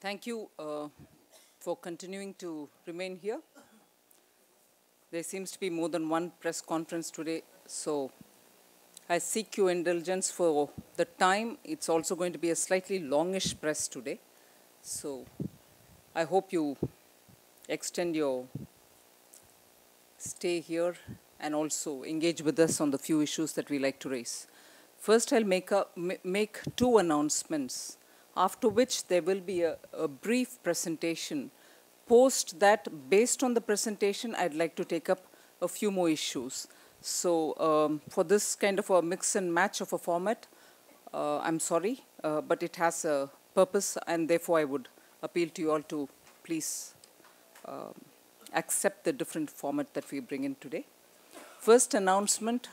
Thank you for continuing to remain here. There seems to be more than one press conference today, so I seek your indulgence for the time. It's also going to be a slightly longish press today, so I hope you extend your stay here and also engage with us on the few issues that we like to raise. First, I'll make two announcements, after which there will be a brief presentation. Post that, based on the presentation, I'd like to take up a few more issues. So for this kind of a mix and match of a format, I'm sorry, but it has a purpose, and therefore I would appeal to you all to please accept the different format that we bring in today. First announcement,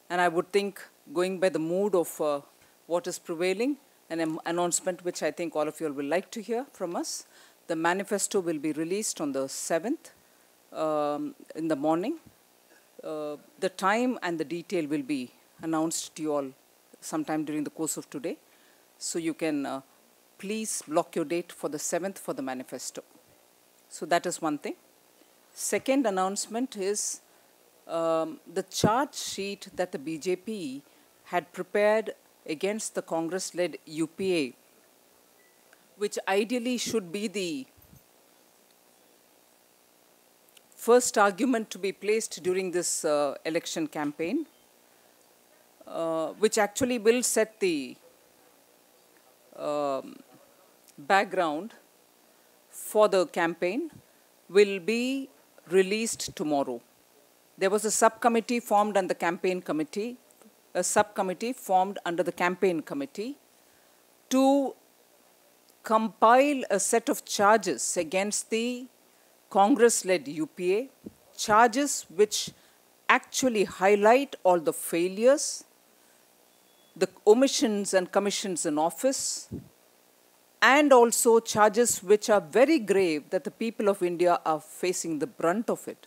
and I would think going by the mood of what is prevailing, an announcement which I think all of you will like to hear from us. The manifesto will be released on the 7th in the morning. The time and the detail will be announced to you all sometime during the course of today. So you can please block your date for the 7th for the manifesto. So that is one thing. Second announcement is the charge sheet that the BJP had prepared against the Congress-led UPA, which ideally should be the first argument to be placed during this election campaign, which actually will set the background for the campaign, will be released tomorrow. There was a subcommittee formed under the campaign committee, to compile a set of charges against the Congress-led UPA, charges which actually highlight all the failures, the omissions and commissions in office, and also charges which are very grave that the people of India are facing the brunt of it.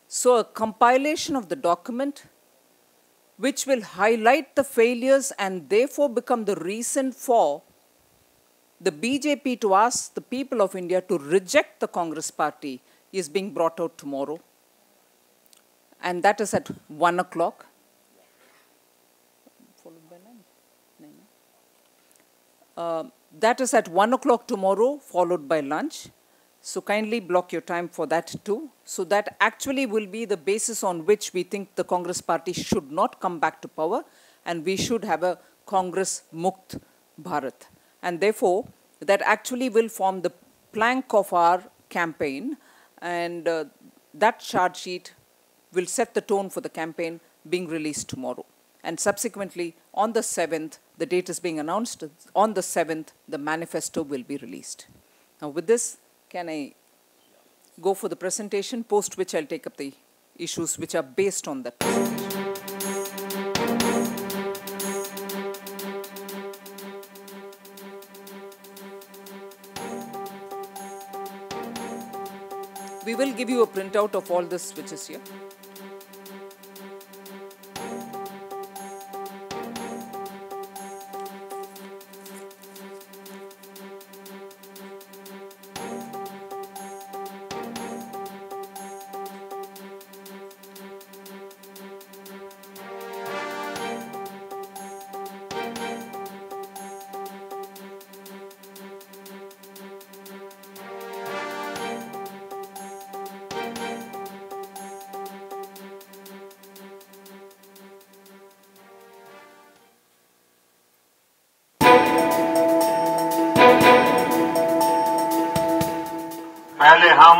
So a compilation of the document which will highlight the failures and therefore become the reason for the BJP to ask the people of India to reject the Congress party is being brought out tomorrow. And that is at 1 o'clock. Followed by 9. That is at 1 o'clock tomorrow, followed by lunch. So kindly block your time for that too. So that actually will be the basis on which we think the Congress party should not come back to power, and we should have a Congress Mukt Bharat. And therefore, that actually will form the plank of our campaign, and that charge sheet will set the tone for the campaign being released tomorrow. And subsequently, on the 7th, the date is being announced, on the 7th, the manifesto will be released. Now with this, can I go for the presentation, post which I'll take up the issues which are based on that presentation. We will give you a printout of all this which is here. पहले हम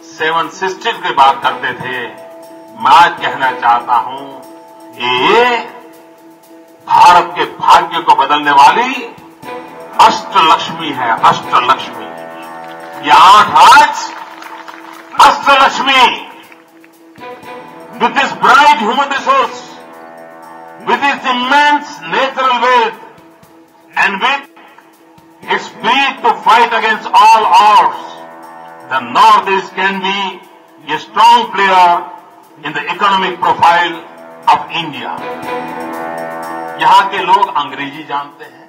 7 sisters की बात करते थे। मैं आज कहना चाहता हूं ये भारत के भाग्य को बदलने वाली अष्टलक्ष्मी है। अष्टलक्ष्मी, ये 8 आज Ashtalakshmi, with its bright human resource, with its immense natural wealth, and with its speed to fight against all odds, the Northeast can be a strong player in the economic profile of India. यहां के लोग अंग्रेजी जानते हैं,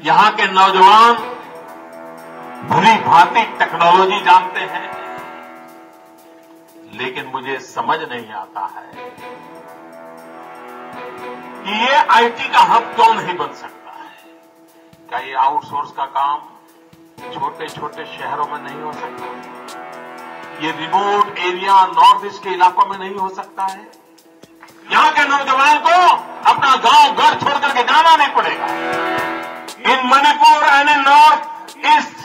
यहां के नौजवान भली भांति टेक्नोलॉजी जानते हैं, लेकिन मुझे समझ नहीं आता है कि ये आईटी का हब क्यों नहीं बन सकता है। क्या ये आउटसोर्स का काम छोटे छोटे शहरों में नहीं हो सकता? ये रिमोट एरिया नॉर्थ ईस्ट के इलाकों में नहीं हो सकता है? यहां के नौजवान को अपना गांव घर छोड़ करके जाना नहीं पड़ेगा। In Manipur and in north east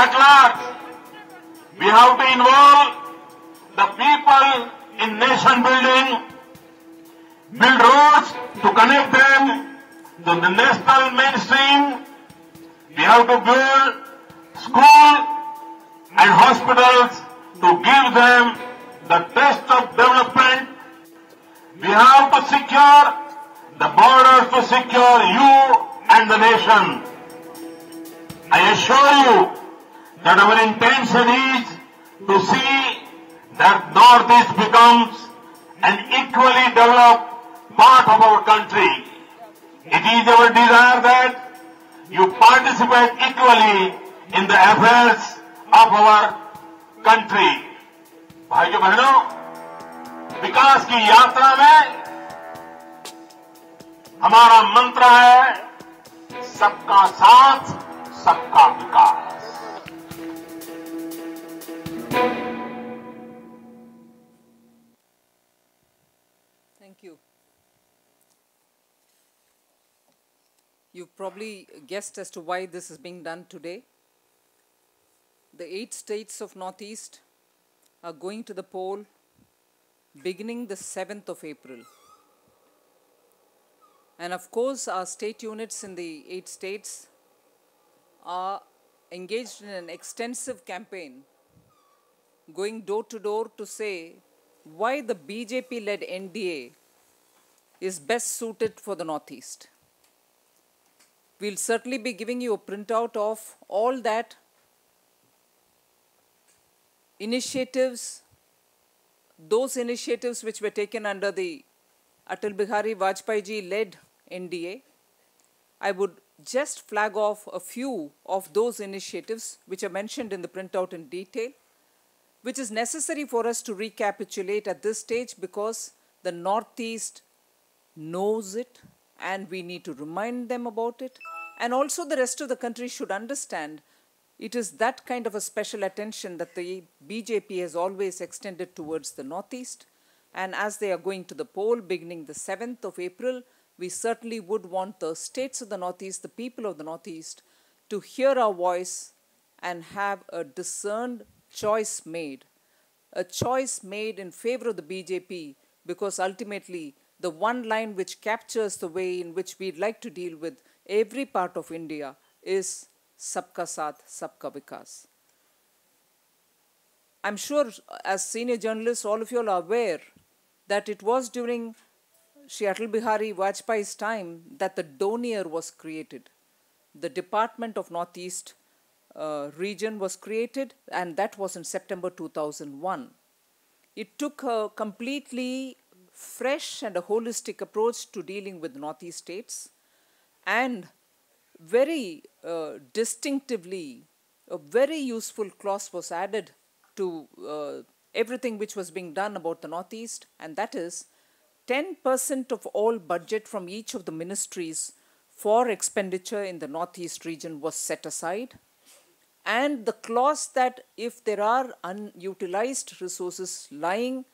at large, we have to involve the people in nation building, build roads to connect them to the national mainstream. We have to build schools and hospitals to give them the test of development. We have to secure the borders to secure you and the nation. I assure you that our intention is to see that Northeast becomes an equally developed part of our country. It is our desire that you participate equally in the affairs of our country. भाइयों बहनों, विकास की यात्रा में हमारा मंत्र है सबका साथ, सबका विकास। Thank you. You've probably guessed as to why this is being done today. The 8 states of Northeast are going to the poll beginning the 7th of April. And of course, our state units in the 8 states are engaged in an extensive campaign, going door to door to say why the BJP-led NDA is best suited for the Northeast. We'll certainly be giving you a printout of all that initiatives, those initiatives which were taken under the Atal Bihari Vajpayee ji-led NDA. I would just flag off a few of those initiatives which are mentioned in the printout in detail, which is necessary for us to recapitulate at this stage because the Northeast knows it and we need to remind them about it. And also the rest of the country should understand it is that kind of a special attention that the BJP has always extended towards the Northeast. And as they are going to the poll beginning the 7th of April, we certainly would want the states of the Northeast, the people of the Northeast, to hear our voice and have a discerned choice made. A choice made in favor of the BJP because ultimately the one line which captures the way in which we'd like to deal with every part of India is Sabka Saath, Sabka Vikas. I'm sure as senior journalists, all of you are aware that it was during Shri Atal Bihari Vajpayee's time that the DONIER was created. The Department of Northeast region was created, and that was in September 2001. It took a completely fresh and a holistic approach to dealing with Northeast states, and very distinctively, a very useful clause was added to everything which was being done about the Northeast, and that is 10% of all budget from each of the ministries for expenditure in the Northeast region was set aside. And the clause that if there are unutilized resources lying,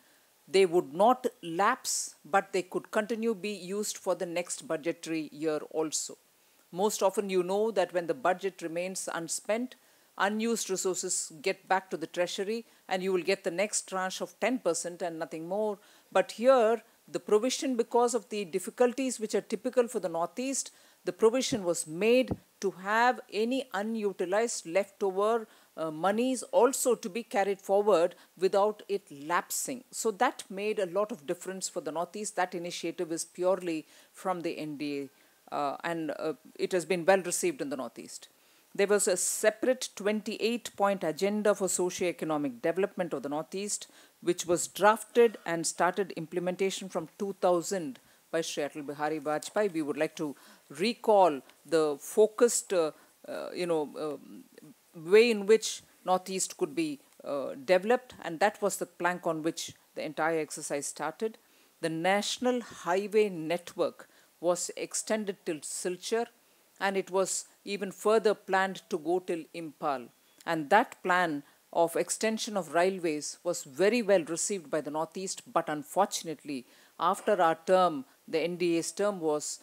they would not lapse, but they could continue be used for the next budgetary year also. Most often you know that when the budget remains unspent, unused resources get back to the treasury and you will get the next tranche of 10% and nothing more. But here, the provision, because of the difficulties which are typical for the Northeast, the provision was made to have any unutilized leftover monies also to be carried forward without it lapsing. So that made a lot of difference for the Northeast. That initiative is purely from the NDA and it has been well received in the Northeast. There was a separate 28-point agenda for socio-economic development of the Northeast, which was drafted and started implementation from 2000 by Shri Atal Bihari Vajpayee. We would like to recall the focused, way in which Northeast could be developed, and that was the plank on which the entire exercise started. The national highway network was extended till Silchar, and it was even further planned to go till Impal. And that plan of extension of railways was very well received by the Northeast, but unfortunately, after our term, the NDA's term was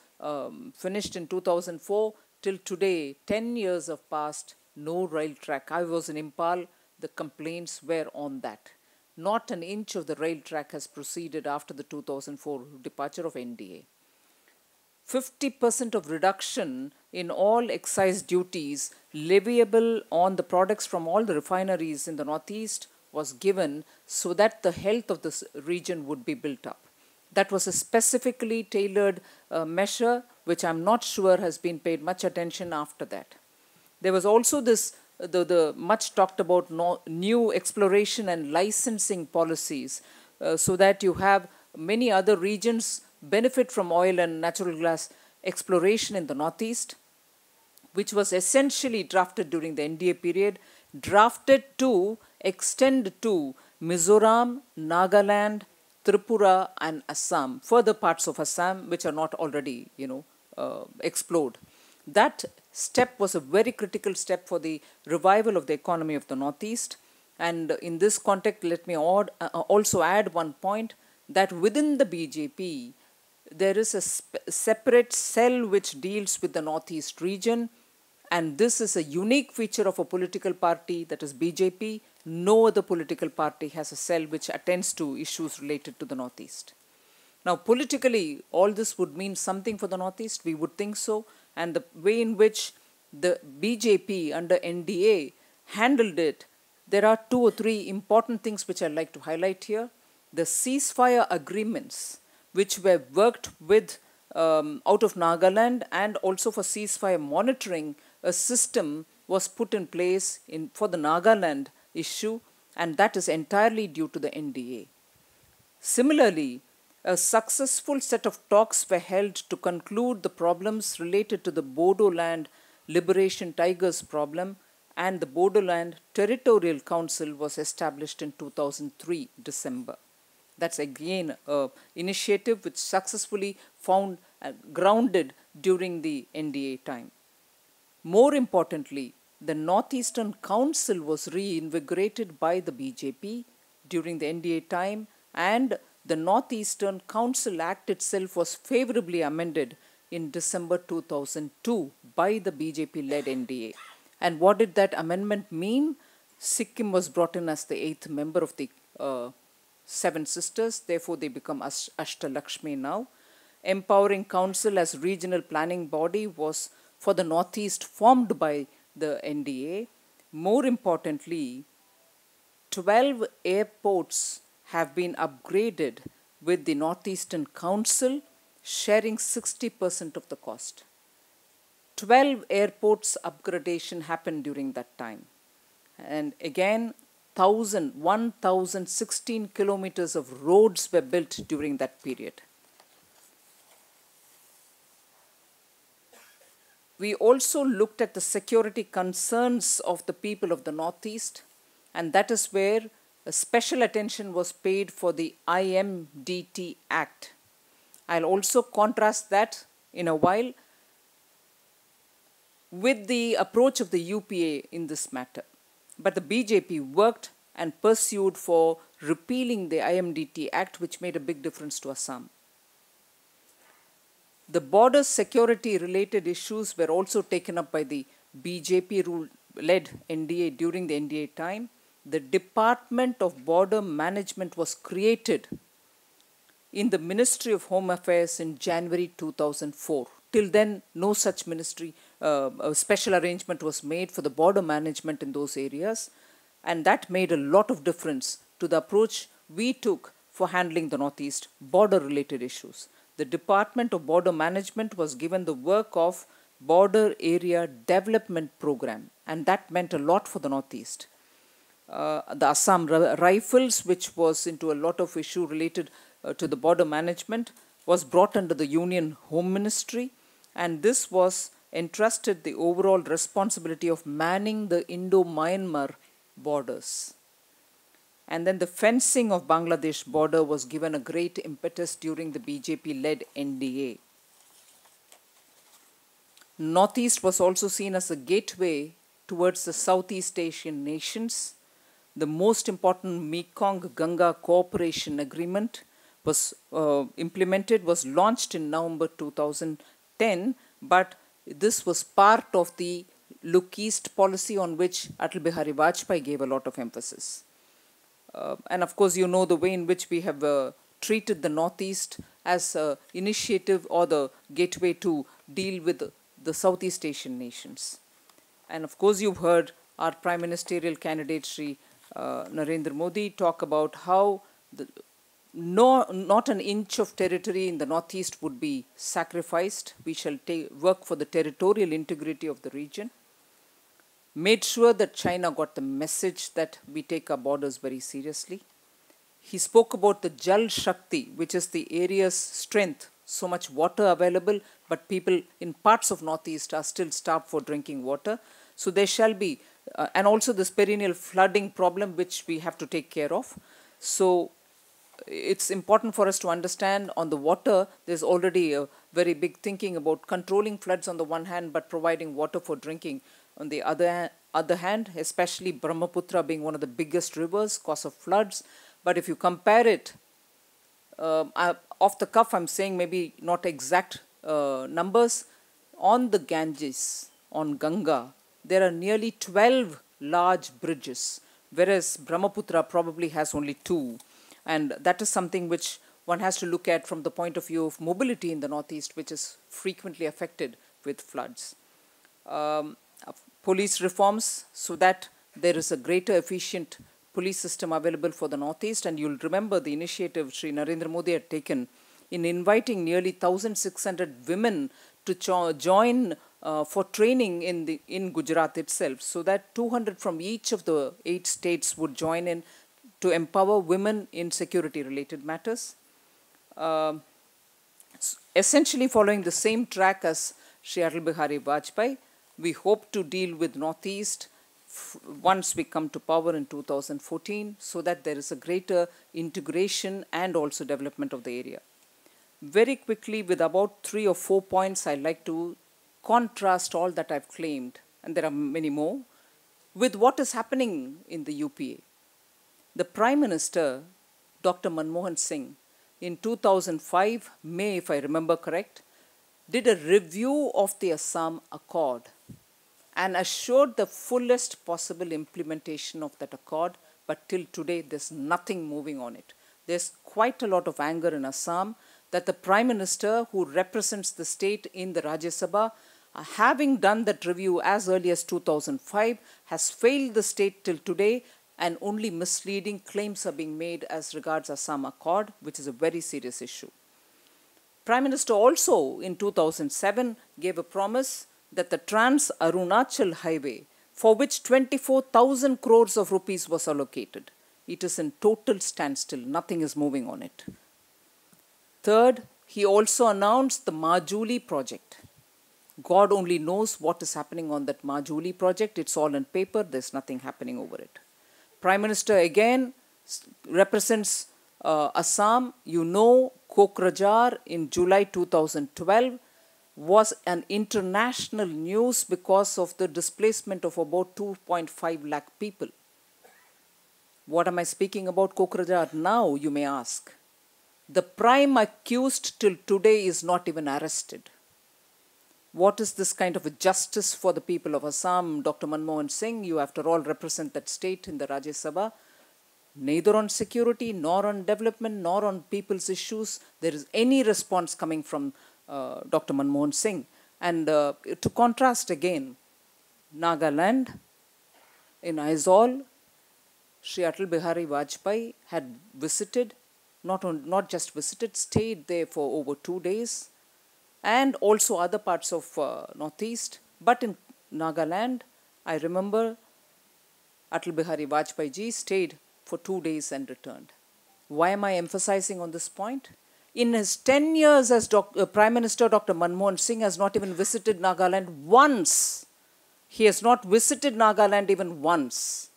finished in 2004, till today, 10 years have passed, no rail track. I was in Impal, the complaints were on that. Not an inch of the rail track has proceeded after the 2004 departure of NDA. 50% of reduction in all excise duties leviable on the products from all the refineries in the Northeast was given so that the health of this region would be built up. That was a specifically tailored measure, which I'm not sure has been paid much attention after that. There was also this, the much talked about new exploration and licensing policies, so that you have many other regions benefit from oil and natural gas exploration in the Northeast, which was essentially drafted during the NDA period, drafted to extend to Mizoram, Nagaland, Tripura and Assam, further parts of Assam which are not already, explored. That step was a very critical step for the revival of the economy of the Northeast. And in this context, let me also add one point, that within the BJP, there is a separate cell which deals with the Northeast region, and this is a unique feature of a political party, that is BJP. No other political party has a cell which attends to issues related to the Northeast. Now, politically, all this would mean something for the Northeast, we would think so, and the way in which the BJP under NDA handled it, there are 2 or 3 important things which I'd like to highlight here. The ceasefire agreements which were worked with out of Nagaland, and also for ceasefire monitoring, a system was put in place for the Nagaland issue, and that is entirely due to the NDA. Similarly, a successful set of talks were held to conclude the problems related to the Bodoland Liberation Tigers problem, and the Bodoland Territorial Council was established in 2003 December. That's again an initiative which successfully found grounded during the NDA time. More importantly, the Northeastern Council was reinvigorated by the BJP during the NDA time, and the Northeastern Council Act itself was favorably amended in December 2002 by the BJP-led NDA. And what did that amendment mean? Sikkim was brought in as the 8th member of the 7 sisters, therefore they become Ashtalakshmi now. Empowering Council as regional planning body was for the Northeast formed by the NDA. More importantly, 12 airports have been upgraded with the Northeastern Council sharing 60% of the cost. 12 airports upgradation happened during that time. And again, 1,016 kilometers of roads were built during that period. We also looked at the security concerns of the people of the Northeast, and that is where a special attention was paid for the IMDT Act. I'll also contrast that in a while with the approach of the UPA in this matter. But the BJP worked and pursued for repealing the IMDT Act, which made a big difference to Assam. The border security related issues were also taken up by the BJP-led NDA during the NDA time. The Department of Border Management was created in the Ministry of Home Affairs in January 2004. Till then, no such ministry, special arrangement was made for the border management in those areas, and that made a lot of difference to the approach we took for handling the Northeast border-related issues. The Department of Border Management was given the work of Border Area Development Program, and that meant a lot for the Northeast. The Assam Rifles, which was into a lot of issue related to the border management, was brought under the Union Home Ministry, and this was entrusted the overall responsibility of manning the Indo-Myanmar borders. And then the fencing of Bangladesh border was given a great impetus during the BJP-led NDA. Northeast was also seen as a gateway towards the Southeast Asian nations. The most important Mekong-Ganga Cooperation Agreement was launched in November 2010, but this was part of the Look East policy on which Atal Bihari Vajpayee gave a lot of emphasis. And of course, you know the way in which we have treated the Northeast as an initiative or the gateway to deal with the Southeast Asian nations. And of course, you've heard our Prime Ministerial candidate, Shri Narendra Modi, talk about how not an inch of territory in the Northeast would be sacrificed. We shall work for the territorial integrity of the region. Made sure that China got the message that we take our borders very seriously. He spoke about the Jal Shakti, which is the area's strength. So much water available, but people in parts of Northeast are still starved for drinking water. So there shall be, and also this perennial flooding problem, which we have to take care of. So it's important for us to understand on the water, there's already a very big thinking about controlling floods on the one hand, but providing water for drinking on the other hand, especially Brahmaputra being one of the biggest rivers, cause of floods. But if you compare it, off the cuff, I'm saying maybe not exact numbers. On the Ganges, on Ganga, there are nearly 12 large bridges, whereas Brahmaputra probably has only 2. And that is something which one has to look at from the point of view of mobility in the Northeast, which is frequently affected with floods. Police reforms so that there is a greater efficient police system available for the Northeast. And you'll remember the initiative Sri Narendra Modi had taken in inviting nearly 1,600 women to join for training in Gujarat itself, so that 200 from each of the 8 states would join in to empower women in security-related matters. Essentially following the same track as Shri Atal Bihari Vajpayee, we hope to deal with Northeast once we come to power in 2014, so that there is a greater integration and also development of the area. Very quickly, with about 3 or 4 points, I'd like to contrast all that I've claimed, and there are many more, with what is happening in the UPA. The Prime Minister, Dr. Manmohan Singh, in 2005, May, if I remember correct, did a review of the Assam Accord and assured the fullest possible implementation of that accord, but till today there's nothing moving on it. There's quite a lot of anger in Assam that the Prime Minister, who represents the state in the Rajya Sabha, having done that review as early as 2005, has failed the state till today, and only misleading claims are being made as regards Assam Accord, which is a very serious issue. Prime Minister also in 2007 gave a promise that the Trans-Arunachal Highway, for which 24,000 crores of rupees was allocated, it is in total standstill, nothing is moving on it. Third, he also announced the Majuli project. God only knows what is happening on that Majuli project. It's all on paper, there's nothing happening over it. Prime Minister again represents Assam. You know, Kokrajhar in July 2012 was an international news because of the displacement of about 2.5 lakh people. What am I speaking about Kokrajhar now, you may ask? The prime accused till today is not even arrested. What is this kind of a justice for the people of Assam? Dr. Manmohan Singh, you after all represent that state in the Rajya Sabha. Neither on security, nor on development, nor on people's issues, there is any response coming from Dr. Manmohan Singh. And to contrast again, Nagaland, in Aizawl, Shri Atal Bihari Vajpayee had visited, not just visited, stayed there for over 2 days, and also other parts of Northeast. But in Nagaland, I remember Atal Bihari Vajpayee ji stayed for 2 days and returned. Why am I emphasizing on this point? In his 10 years as Prime Minister, Dr. Manmohan Singh has not even visited Nagaland once. He has not visited Nagaland even once.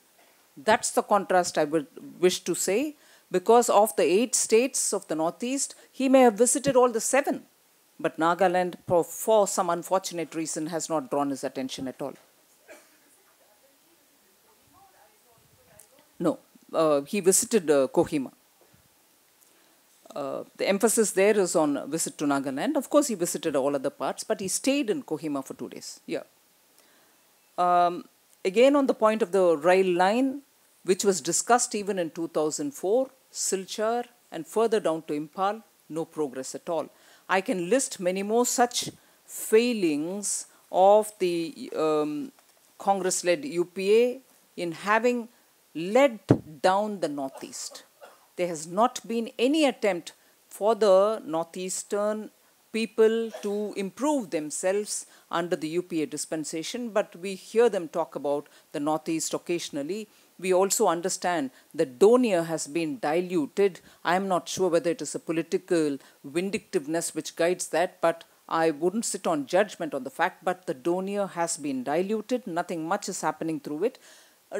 That's the contrast I would wish to say. Because of the 8 states of the Northeast, he may have visited all the 7. But Nagaland, for some unfortunate reason, has not drawn his attention at all. No, he visited Kohima. The emphasis there is on visit to Nagaland. Of course, he visited all other parts, but he stayed in Kohima for 2 days. Yeah. Again, on the point of the rail line, which was discussed even in 2004, Silchar and further down to Impal, no progress at all. I can list many more such failings of the Congress-led UPA in having led down the Northeast. There has not been any attempt for the Northeastern people to improve themselves under the UPA dispensation, but we hear them talk about the Northeast occasionally. We also understand that Donia has been diluted. I am not sure whether it is a political vindictiveness which guides that, but I wouldn't sit on judgment on the fact, but the Donia has been diluted. Nothing much is happening through it,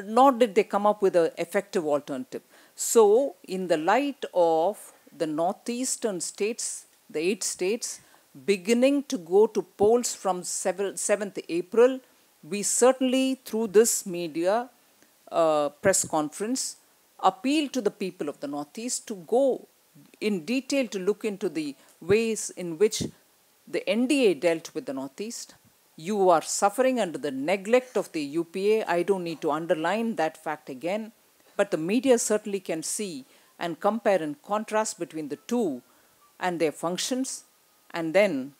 nor did they come up with an effective alternative. So, in the light of the Northeastern states, the 8 states, beginning to go to polls from 7th April, we certainly, through this media press conference, appeal to the people of the Northeast to go in detail to look into the ways in which the NDA dealt with the Northeast. You are suffering under the neglect of the UPA. I don't need to underline that fact again, but the media certainly can see and compare and contrast between the two and their functions, and then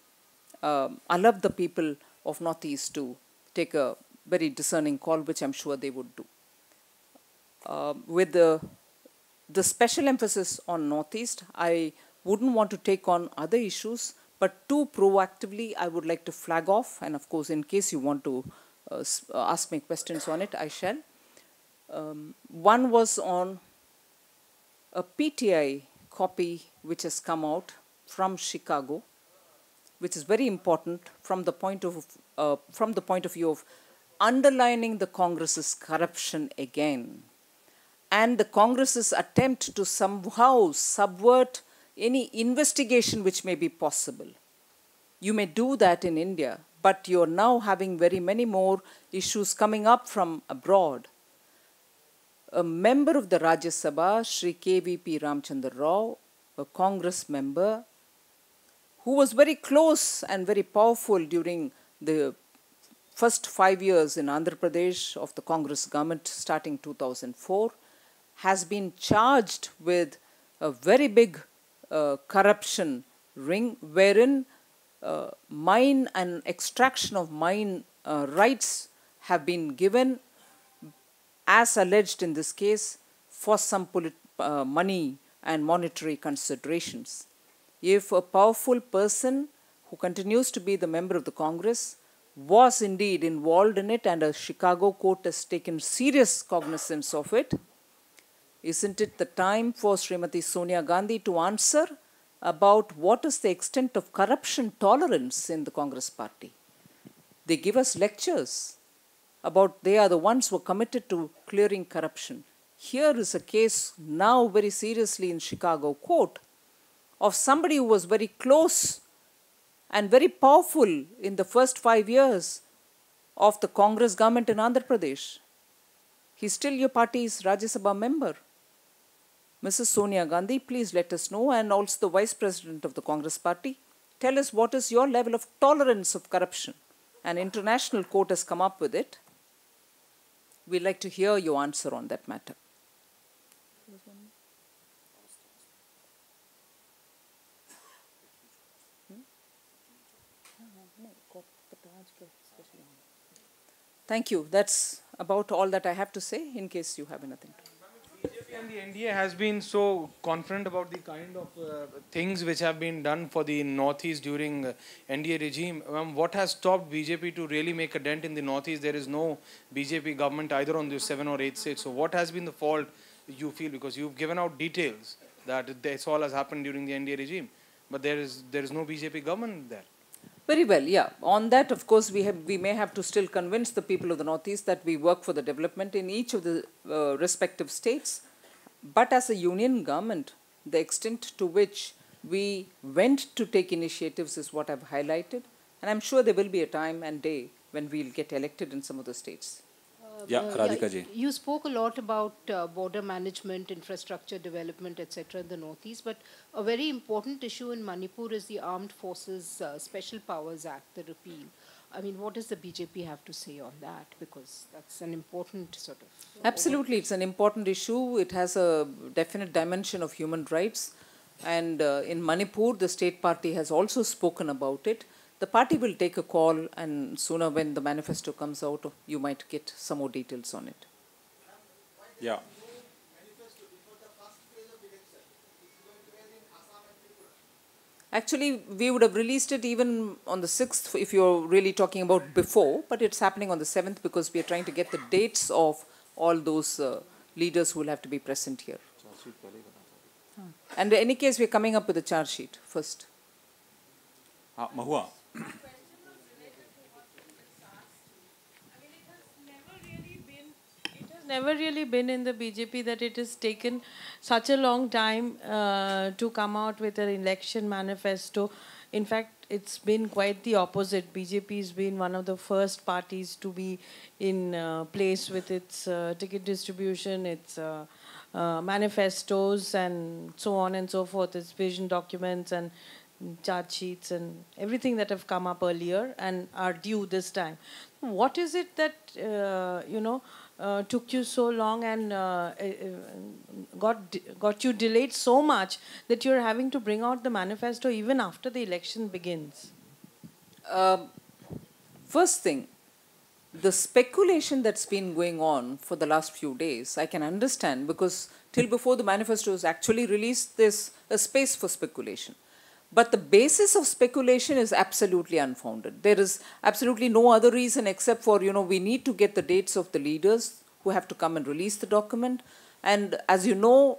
allow the people of Northeast to take a very discerning call, which I'm sure they would do. With the special emphasis on Northeast, I wouldn't want to take on other issues, but too proactively I would like to flag off, and of course in case you want to ask me questions on it, I shall. One was on a PTI copy which has come out from Chicago, which is very important from the point of view of underlining the Congress's corruption again, and the Congress's attempt to somehow subvert any investigation which may be possible. You may do that in India, but you're now having very many more issues coming up from abroad. A member of the Rajya Sabha, Shri KVP Ramchandra Rao, a Congress member, who was very close and very powerful during the first 5 years in Andhra Pradesh of the Congress government starting 2004, has been charged with a very big corruption ring wherein mine and extraction of mine rights have been given, as alleged in this case, for some money and monetary considerations. If a powerful person who continues to be the member of the Congress was indeed involved in it and a Chicago court has taken serious cognizance of it, isn't it the time for Srimati Sonia Gandhi to answer about what is the extent of corruption tolerance in the Congress party? They give us lectures about they are the ones who are committed to clearing corruption. Here is a case now very seriously in Chicago court of somebody who was very close and very powerful in the first 5 years of the Congress government in Andhra Pradesh. He's still your party's Rajya Sabha member. Mrs. Sonia Gandhi, please let us know, and also the Vice President of the Congress Party, tell us what is your level of tolerance of corruption. An international court has come up with it. We'd like to hear your answer on that matter. Thank you. That's about all that I have to say, in case you have anything to. BJP and the NDA has been so confident about the kind of things which have been done for the Northeast during NDA regime. What has stopped BJP to really make a dent in the Northeast? There is no BJP government either on the 7 or 8 states. So what has been the fault you feel? Because you've given out details that this all has happened during the NDA regime. but there is no BJP government there. Very well, yeah. On that, of course, we may have to still convince the people of the Northeast that we work for the development in each of the respective states. But as a union government, the extent to which we went to take initiatives is what I've highlighted. And I'm sure there will be a time and day when we'll get elected in some of the states. Radhika ji. You spoke a lot about border management, infrastructure development, etc. in the Northeast, but a very important issue in Manipur is the Armed Forces Special Powers Act, the repeal. I mean, what does the BJP have to say on that? Because that's an important sort of... Absolutely, it's an important issue. It has a definite dimension of human rights. And in Manipur, the state party has also spoken about it. The party will take a call, and sooner when the manifesto comes out, you might get some more details on it. Yeah. Actually, we would have released it even on the 6th, if you're really talking about before, but it's happening on the 7th because we are trying to get the dates of all those leaders who will have to be present here. And in any case, we're coming up with a charge sheet first. Mahua. Never really been in the BJP that it has taken such a long time to come out with an election manifesto. In fact, it's been quite the opposite. BJP has been one of the first parties to be in place with its ticket distribution, its manifestos and so on and so forth, its vision documents and charge sheets and everything that have come up earlier and are due this time. What is it that, took you so long and got you delayed so much that you're having to bring out the manifesto even after the election begins? First thing, the speculation that's been going on for the last few days, I can understand, because till before the manifesto is actually released, there's a space for speculation. But the basis of speculation is absolutely unfounded. There is absolutely no other reason except for, we need to get the dates of the leaders who have to come and release the document. And as you know,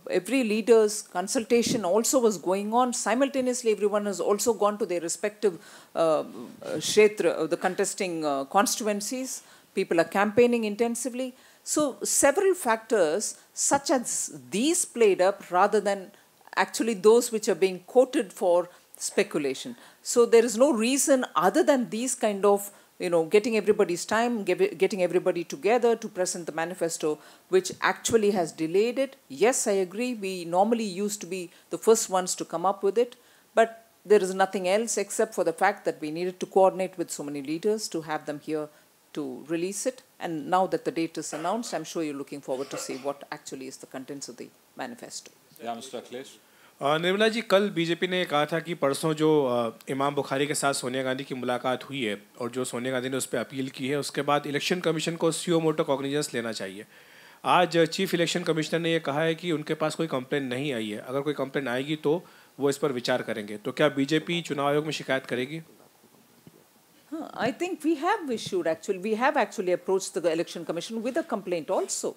every leader's consultation also was going on. Simultaneously, everyone has also gone to their respective kshetra, the contesting constituencies. People are campaigning intensively. So several factors such as these played up rather than actually those which are being quoted for speculation. So there is no reason other than these kind of, getting everybody's time, getting everybody together to present the manifesto, which actually has delayed it. Yes, I agree, we normally used to be the first ones to come up with it, but there is nothing else except for the fact that we needed to coordinate with so many leaders to have them here to release it. And now that the date is announced, I'm sure you're looking forward to see what actually is the contents of the manifesto. Yeah, Mr. Akhilesh. Nirmala ji, कल BJP ने कहा था कि परसों जो इमाम बुखारी के साथ सोनिया गांधी की मुलाकात हुई है और जो सोनिया गांधी ने उस पर अपील की है, उसके बाद इलेक्शन कमीशन को सुओ मोटो कॉग्निजेंस लेना चाहिए. आज चीफ इलेक्शन कमिश्नर ने ये कहा है कि उनके पास कोई कंप्लेन नहीं आई है. अगर कोई कंप्लेन आएगी तो वो इस पर विचार करेंगे. तो क्या बीजेपी चुनाव आयोग में शिकायत करेगी? I think we have actually approached the election commission with a complaint also.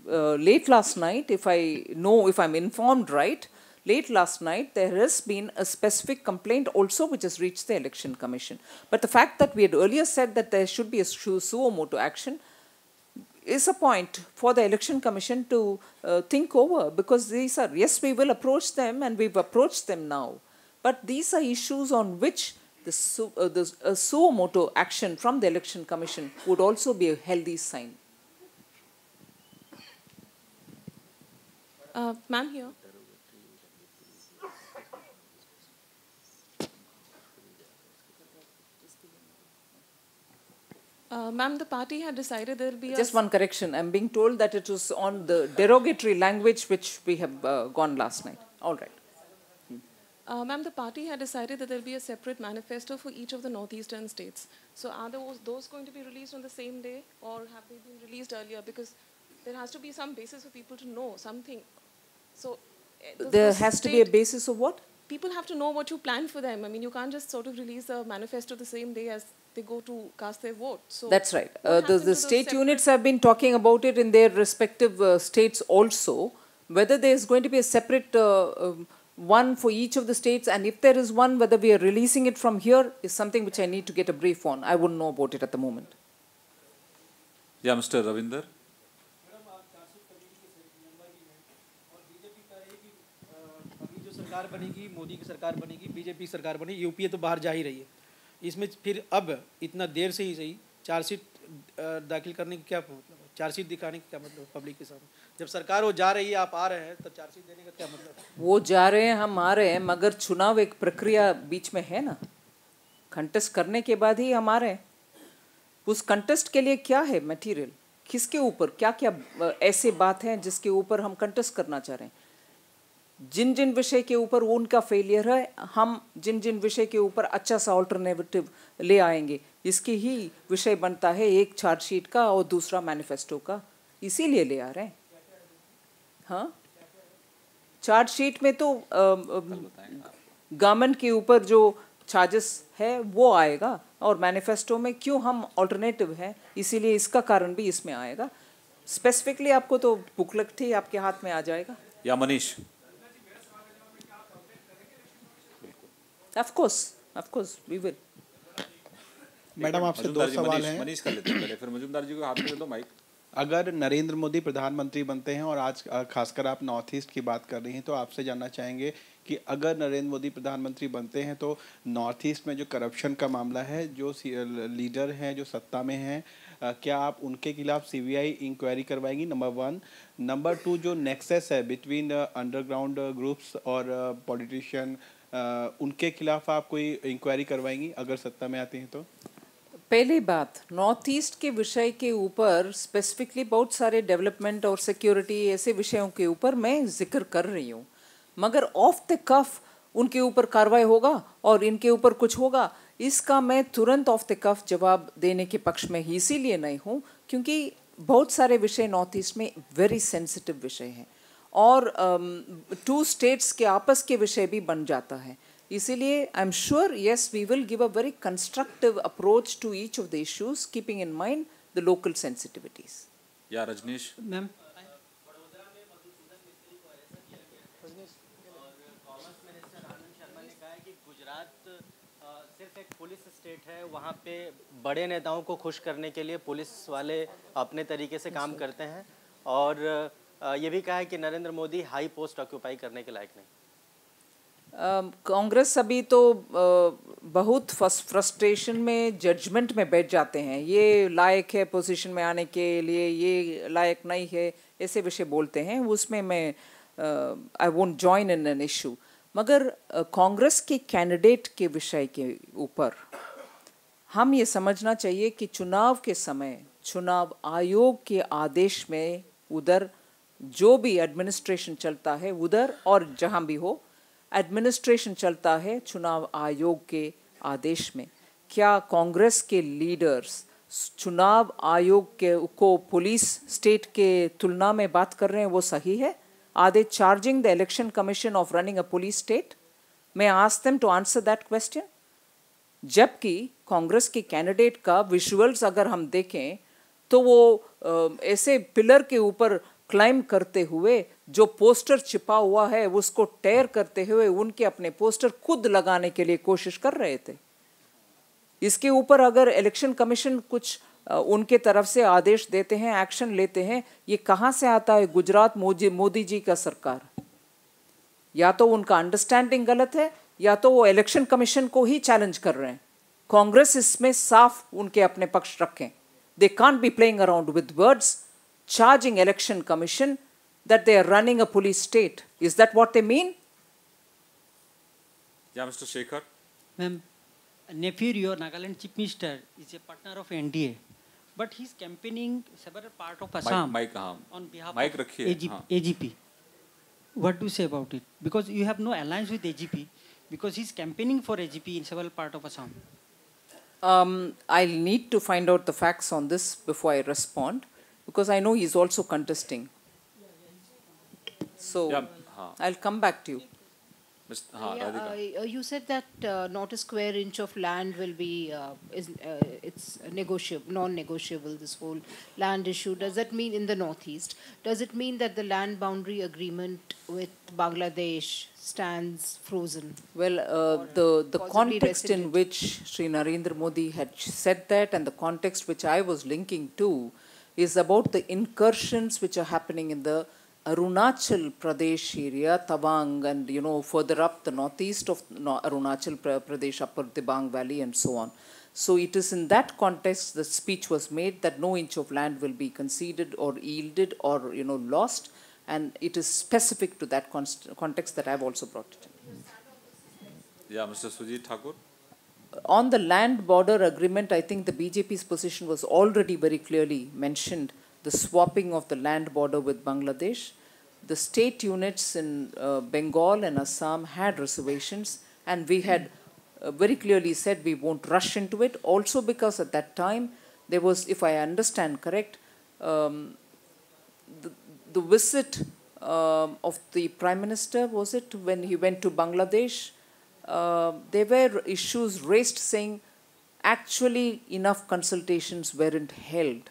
Late last night, if I'm informed right, late last night there has been a specific complaint also which has reached the election commission. But the fact that we had earlier said that there should be a suo moto action is a point for the election commission to think over, because these are, yes, we will approach them and we've approached them now, but these are issues on which the suo moto action from the election commission would also be a healthy sign. Ma'am, here. Ma'am, the party had decided there will be Just one correction. I'm being told that it was on the derogatory language which we have gone last night. All right. Ma'am, the party had decided that there will be a separate manifesto for each of the northeastern states. So are those going to be released on the same day, or have they been released earlier? Because there has to be some basis for people to know something. So there has to be a basis of what? People have to know what you plan for them. I mean, you can't just sort of release a manifesto the same day as they go to cast their vote. So that's right. The state units have been talking about it in their respective states also. Whether there is going to be a separate one for each of the states, and if there is one, whether we are releasing it from here is something which I need to get a brief on. I wouldn't know about it at the moment. Yeah, Mr. Ravinder. अभी जो सरकार बनेगी, मोदी की सरकार बनेगी, BJP सरकार बनेगी, UPA तो बाहर जा ही रही है, इसमें फिर अब इतना देर से ही सही चार्जशीट दाखिल करने की क्या मतलब, चार्जशीट दिखाने की क्या मतलब पब्लिक के सामने? जब सरकार वो जा रही है, आप आ रहे हैं, तो चार्जशीट देने का क्या मतलब? वो जा रहे हैं, हम आ रहे हैं, मगर चुनाव एक प्रक्रिया बीच में है ना, कंटेस्ट करने के बाद ही हम आ रहे हैं। उस कंटेस्ट के लिए क्या है मटेरियल, किसके ऊपर क्या क्या ऐसे बात हैं जिसके ऊपर हम कंटेस्ट करना चाह रहे हैं, जिन जिन विषय के ऊपर वो उनका फेलियर है, हम जिन जिन विषय के ऊपर अच्छा सा ऑल्टरनेटिव ले आएंगे, इसकी ही विषय बनता है एक चार्जशीट का और दूसरा मैनिफेस्टो का, इसीलिए ले आ रहे हैं। हाँ, चार्जशीट में तो गवर्नमेंट के ऊपर जो चार्जेस है वो आएगा, और मैनिफेस्टो में क्यों हम ऑल्टरनेटिव है, इसीलिए इसका कारण भी इसमें आएगा। स्पेसिफिकली आपको तो बुकलेट ही आपके हाथ में आ जाएगा। या Manish. Of course, we will. Madam आपसे दो सवाल हैं। मनीष कर लेते हैं पहले, फिर मजुमदार जी को हाथ में दे दो माइक। अगर नरेंद्र मोदी प्रधानमंत्री बनते हैं, और आज खासकर आप नॉर्थ ईस्ट की बात कर रही हैं, तो आपसे जानना चाहेंगे कि अगर नरेंद्र मोदी प्रधानमंत्री बनते हैं तो नॉर्थ ईस्ट में जो करप्शन का मामला है, जो लीडर हैं जो सत्ता में हैं, क्या आप उनके खिलाफ सीबीआई इंक्वायरी करवाएंगी? नंबर 1। नंबर 2, जो नेक्सस है बिटवीन अंडरग्राउंड ग्रुप्स और पॉलिटिशियन, उनके खिलाफ आप कोई इंक्वायरी करवाएंगी अगर सत्ता में आते हैं तो? पहली बात, नॉर्थ ईस्ट के विषय के ऊपर स्पेसिफिकली बहुत सारे डेवलपमेंट और सिक्योरिटी ऐसे विषयों के ऊपर मैं जिक्र कर रही हूँ, मगर ऑफ द कफ उनके ऊपर कार्रवाई होगा और इनके ऊपर कुछ होगा, इसका मैं तुरंत ऑफ द कफ जवाब देने के पक्ष में ही इसीलिए नहीं हूँ क्योंकि बहुत सारे विषय नॉर्थ ईस्ट में वेरी सेंसिटिव विषय हैं, और 2 स्टेट्स के आपस के विषय भी बन जाता है, इसीलिए I am sure yes we will give a very constructive approach to each of the issues keeping in mind the local sensitivities. या रजनीश। मैम, सिर्फ एक पुलिस स्टेट है, वहाँ पे बड़े नेताओं को खुश करने के लिए पुलिस वाले अपने तरीके से काम करते हैं, और ये भी कहा है कि Narendra Modi high post occupy करने के लायक नहीं। कांग्रेस अभी तो बहुत फ्रस्ट्रेशन में जजमेंट में बैठ जाते हैं, ये लायक है पोजीशन में आने के लिए, ये लायक नहीं है, ऐसे विषय बोलते हैं, उसमें मैं I won't join in an issue. मगर कांग्रेस के कैंडिडेट के विषय के ऊपर हम ये समझना चाहिए कि चुनाव के समय चुनाव आयोग के आदेश में उधर जो भी एडमिनिस्ट्रेशन चलता है उधर, और जहाँ भी हो एडमिनिस्ट्रेशन चलता है चुनाव आयोग के आदेश में। क्या कांग्रेस के लीडर्स चुनाव आयोग के को पुलिस स्टेट के तुलना में बात कर रहे हैं, वो सही है? Are they charging the election commission of running a police state? May I ask them to answer that question? जबकि कांग्रेस के कैंडिडेट का विजुअल्स अगर हम देखें तो वो ऐसे पिलर के ऊपर क्लाइम करते हुए जो पोस्टर छिपा हुआ है उसको टेयर करते हुए उनके अपने पोस्टर खुद लगाने के लिए कोशिश कर रहे थे। इसके ऊपर अगर इलेक्शन कमीशन कुछ उनके तरफ से आदेश देते हैं, एक्शन लेते हैं, ये कहाँ से आता है? गुजरात मोदी जी का सरकार। या तो उनका अंडरस्टैंडिंग गलत है या तो वो इलेक्शन कमीशन को ही चैलेंज कर रहे हैं। कांग्रेस इसमें साफ उनके अपने पक्ष रखें। They can't be playing around with words, charging election commission that they are running a police state. Is that what they mean? Yeah, Mr. Shekhar. Ma'am, Nephew, your Nagaland Chief Minister, is a partner of NDA, but he's campaigning several part of Assam on behalf of AGP. What do you say about it? Because you have no alliance with AGP, because he's campaigning for AGP in several part of Assam. I'll need to find out the facts on this before I respond, because I know he's also contesting. So, I'll come back to you. You said that not a square inch of land will be it's negotiable, non-negotiable. This whole land issue. Does that mean in the northeast? Does it mean that the land boundary agreement with Bangladesh stands frozen? Well, the context in which Sri Narendra Modi had said that, and the context which I was linking to, is about the incursions which are happening in the Arunachal Pradesh area, Tawang, and further up the northeast of Arunachal Pradesh, Upper Dibang Valley, and so on. So it is in that context the speech was made that no inch of land will be conceded or yielded or lost, and it is specific to that context that I have also brought it in. Yeah, Mr. Sujit Thakur. On the land border agreement, I think the BJP's position was already very clearly mentioned. The swapping of the land border with Bangladesh. The state units in Bengal and Assam had reservations, and we had very clearly said we won't rush into it. Also because at that time there was, if I understand correct, the visit of the Prime Minister, was it, when he went to Bangladesh? There were issues raised saying actually enough consultations weren't held.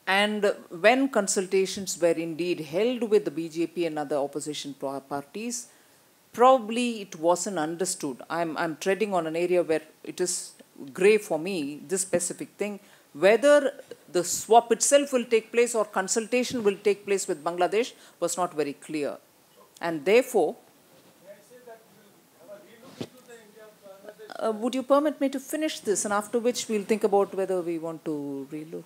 And when consultations were indeed held with the BJP and other opposition parties, probably it wasn't understood. I'm treading on an area where it is grey for me, this specific thing, whether the swap itself will take place or consultation will take place with Bangladesh was not very clear. And therefore, would you permit me to finish this, and after which we'll think about whether we want to relook.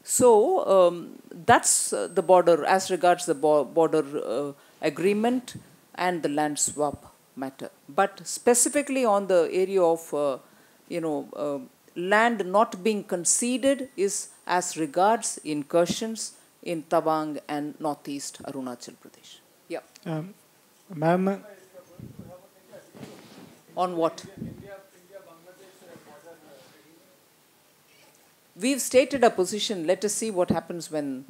So that's the border as regards the border agreement and the land swap matter. But specifically on the area of land not being conceded is as regards incursions in Tawang and northeast Arunachal Pradesh. Yeah. Ma'am. On what? We've stated a position. Let us see what happens when,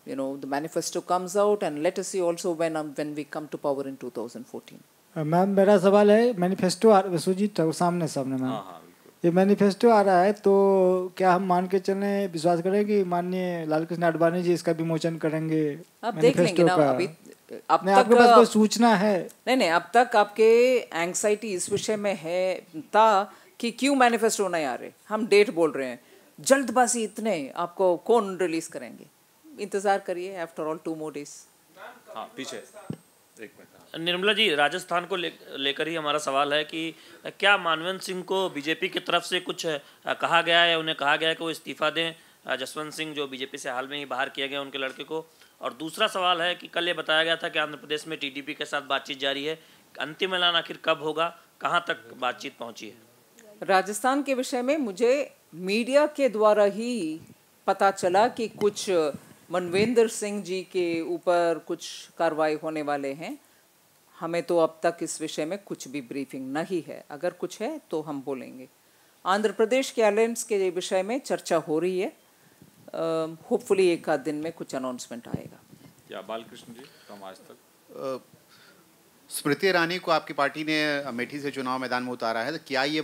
the manifesto comes out, and let us see also when we come to power in 2014. Ma'am मेरा सवाल है, manifesto Sujit Thakur सामने ma'am, ये manifesto आ रहा है तो क्या हम मान के चलें, विश्वास करें कि माननीय लालकृष्ण आडवाणी जी इसका विमोचन करेंगे? अब देख लेंगे ना, अभी अब तक आपके पास कोई सूचना है? नहीं, अब तक आपके एंग्जाइटी इस विषय में था कि क्यों मैनिफेस्टो नहीं आ रहे. हम डेट बोल रहे हैं, जल्दबाजी इतने आपको कौन रिलीज करेंगे? इंतजार करिए, आफ्टर ऑल 2 more days. हाँ, पीछे एक मिनट. निर्मला जी, राजस्थान को लेकर ही हमारा सवाल है कि क्या मानवेंद्र सिंह को बीजेपी की तरफ से कुछ कहा गया है, उन्हें कहा गया है कि वो इस्तीफा दें, जसवंत सिंह जो बीजेपी से हाल में ही बाहर किया गया उनके लड़के को? और दूसरा सवाल है कि कल ये बताया गया था कि आंध्र प्रदेश में टीडीपी के साथ बातचीत जारी है, अंतिम ऐलान आखिर कब होगा, कहाँ तक बातचीत पहुँची है? राजस्थान के विषय में मुझे मीडिया के द्वारा ही पता चला कि कुछ मनवेंद्र सिंह जी के ऊपर कुछ कार्रवाई होने वाले हैं. हमें तो अब तक इस विषय में कुछ भी ब्रीफिंग नहीं है. अगर कुछ है तो हम बोलेंगे. आंध्र प्रदेश के अलायंस के विषय में चर्चा हो रही है. होपफुली एक आध दिन में कुछ अनाउंसमेंट आएगा. या बालकृष्ण जी कम आज तक. स्मृति ईरानी को आपकी पार्टी ने अमेठी से चुनाव मैदान में उतारा है, तो क्या ये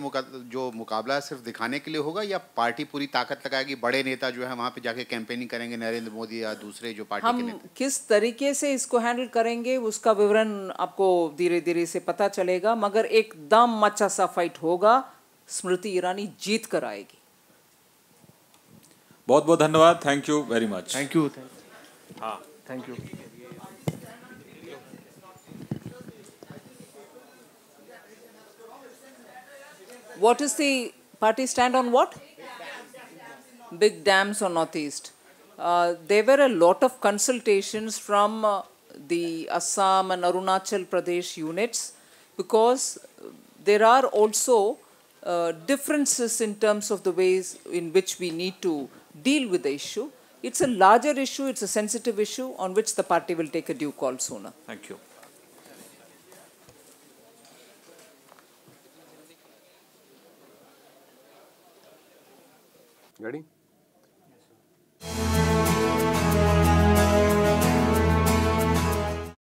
जो मुकाबला सिर्फ दिखाने के लिए होगा या पार्टी पूरी ताकत लगाएगी, बड़े नेता जो है वहाँ पे जाके कैंपेनिंग करेंगे, नरेंद्र मोदी या दूसरे जो पार्टी के नेता? हम किस तरीके से इसको हैंडल करेंगे उसका विवरण आपको धीरे धीरे से पता चलेगा, मगर एकदम अच्छा सा फाइट होगा. स्मृति ईरानी जीत कर आएगी. बहुत बहुत धन्यवाद. Thank you very much. Thank you. हाँ, thank you. What is the party stand on what? Big dams on Northeast. There were a lot of consultations from the Assam and Arunachal Pradesh units, because there are also differences in terms of the ways in which we need to deal with the issue. It's a larger issue, it's a sensitive issue on which the party will take a due call sooner. Thank you. Ready?